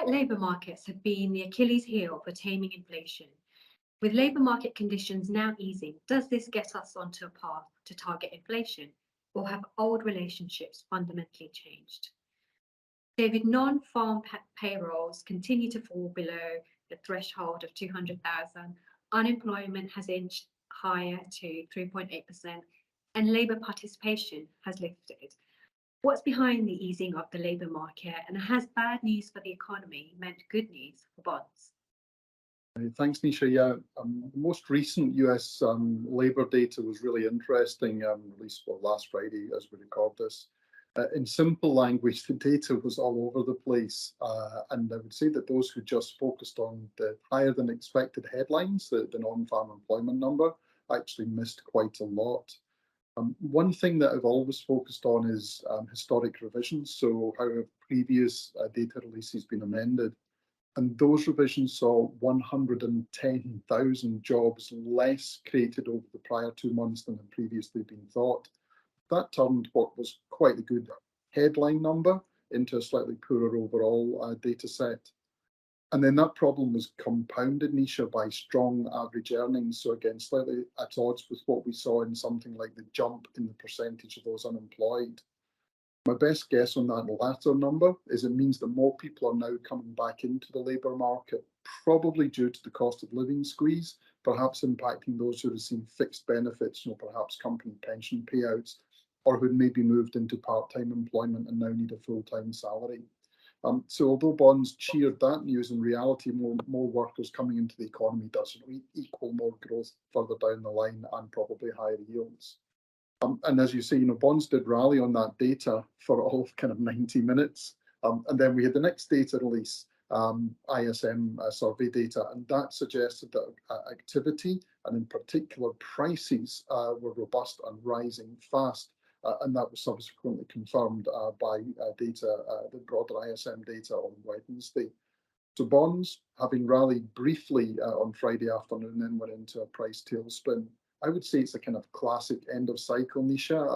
Tight labour markets have been the Achilles heel for taming inflation. With labour market conditions now easing, does this get us onto a path to target inflation, or have old relationships fundamentally changed? David, non-farm payrolls continue to fall below the threshold of 200,000. Unemployment has inched higher to 3.8%, and labour participation has lifted. What's behind the easing of the labour market, and has bad news for the economy meant good news for bonds? Thanks, Nisha. Yeah, the most recent US labour data was really interesting, released last Friday as we record this. In simple language, the data was all over the place, and I would say that those who just focused on the higher than expected headlines, the non-farm employment number, actually missed quite a lot. One thing that I've always focused on is historic revisions, so how have previous data releases been amended. And those revisions saw 110,000 jobs less created over the prior 2 months than had previously been thought. That turned what was quite a good headline number into a slightly poorer overall data set. And then that problem was compounded, Nisha, by strong average earnings. So again, slightly at odds with what we saw in something like the jump in the percentage of those unemployed. My best guess on that latter number is it means that more people are now coming back into the labour market, probably due to the cost of living squeeze, perhaps impacting those who receive fixed benefits, perhaps company pension payouts, or who maybe moved into part-time employment and now need a full-time salary. So although bonds cheered that news, in reality, more workers coming into the economy doesn't equal more growth further down the line and probably higher yields. And as you say, bonds did rally on that data for all of kind of 90 minutes. And then we had the next data release, ISM survey data, and that suggested that activity and in particular prices were robust and rising fast. And that was subsequently confirmed by the broader ISM data on Wednesday. So bonds, having rallied briefly on Friday afternoon, then went into a price tailspin. I would say it's a kind of classic end of cycle, Nisha.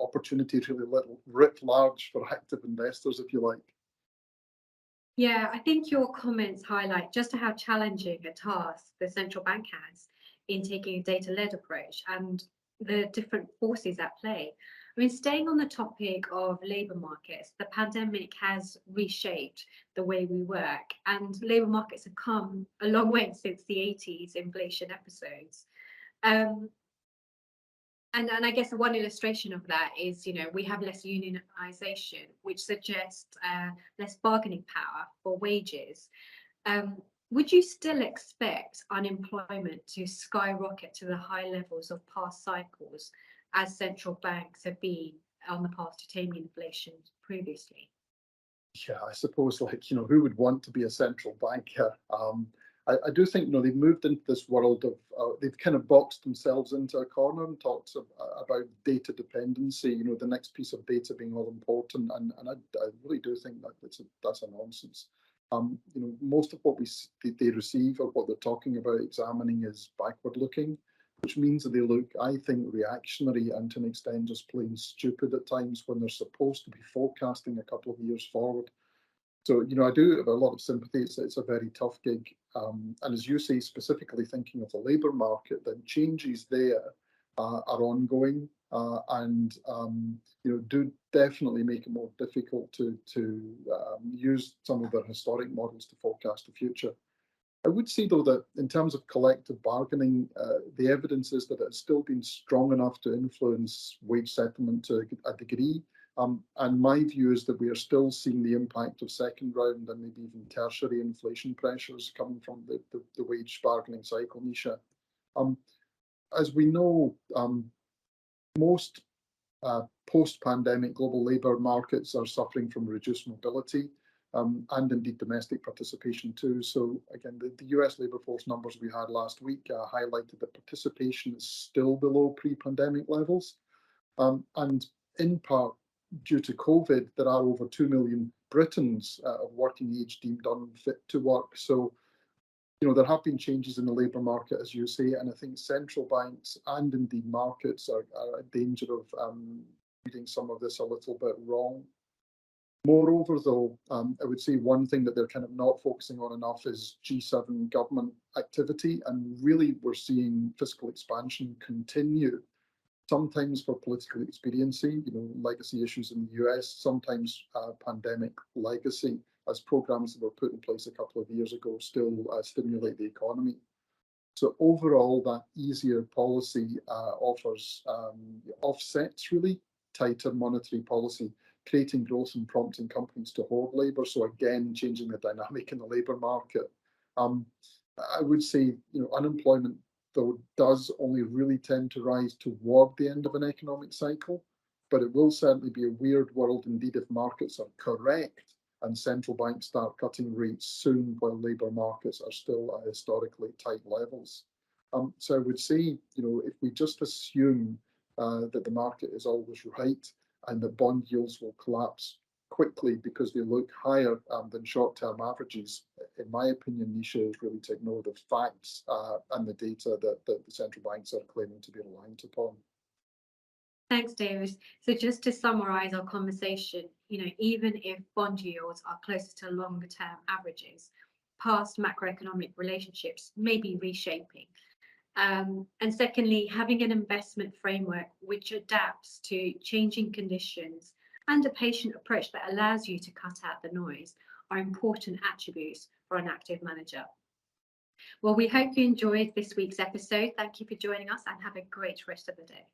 Opportunity really writ large for active investors, if you like. Yeah, I think your comments highlight just how challenging a task the central bank has in taking a data-led approach and the different forces at play. I mean, staying on the topic of labour markets, the pandemic has reshaped the way we work, and labour markets have come a long way since the 80s inflation episodes. And I guess one illustration of that is, we have less unionization, which suggests less bargaining power for wages. Would you still expect unemployment to skyrocket to the high levels of past cycles, as central banks have been on the path to taming inflation previously? Yeah, I suppose, who would want to be a central banker? I do think, they've moved into this world of, they've kind of boxed themselves into a corner and talked about data dependency, the next piece of data being all important. And I really do think that that's a nonsense. Most of what they receive or what they're talking about examining is backward looking, which means that they look, I think, reactionary and to an extent just plain stupid at times when they're supposed to be forecasting a couple of years forward. So, I do have a lot of sympathy. It's a very tough gig. And as you say, specifically thinking of the labour market, then changes there are ongoing and, do definitely make it more difficult to use some of their historic models to forecast the future. I would say, though, that in terms of collective bargaining, the evidence is that it's still been strong enough to influence wage settlement to a degree. And my view is that we are still seeing the impact of second round and maybe even tertiary inflation pressures coming from the wage bargaining cycle, Nisha. As we know, most post-pandemic global labour markets are suffering from reduced mobility and indeed domestic participation too. So again, the US labour force numbers we had last week highlighted that participation is still below pre-pandemic levels. And in part, due to COVID, there are over 2 million Britons of working age deemed unfit to work. So, there have been changes in the labour market, as you say, and I think central banks and indeed markets are at danger of reading some of this a little bit wrong. Moreover, though, I would say one thing that they're kind of not focusing on enough is G7 government activity, and really we're seeing fiscal expansion continue. Sometimes for political expediency, legacy issues in the US, sometimes pandemic legacy, as programs that were put in place a couple of years ago still stimulate the economy. So overall, that easier policy offers offsets really tighter monetary policy, creating growth and prompting companies to hoard labour. So again, changing the dynamic in the labour market. I would say, unemployment though does only really tend to rise toward the end of an economic cycle, but it will certainly be a weird world indeed if markets are correct and central banks start cutting rates soon while labour markets are still at historically tight levels. So I would say, if we just assume that the market is always right and that bond yields will collapse quickly because they look higher than short-term averages, in my opinion, Nisha, is really to ignore the facts and the data that the central banks are claiming to be reliant upon. Thanks, David. So just to summarize our conversation, even if bond yields are closer to longer term averages, past macroeconomic relationships may be reshaping. And secondly, having an investment framework which adapts to changing conditions and a patient approach that allows you to cut out the noise are important attributes for an active manager. Well, we hope you enjoyed this week's episode. Thank you for joining us and have a great rest of the day.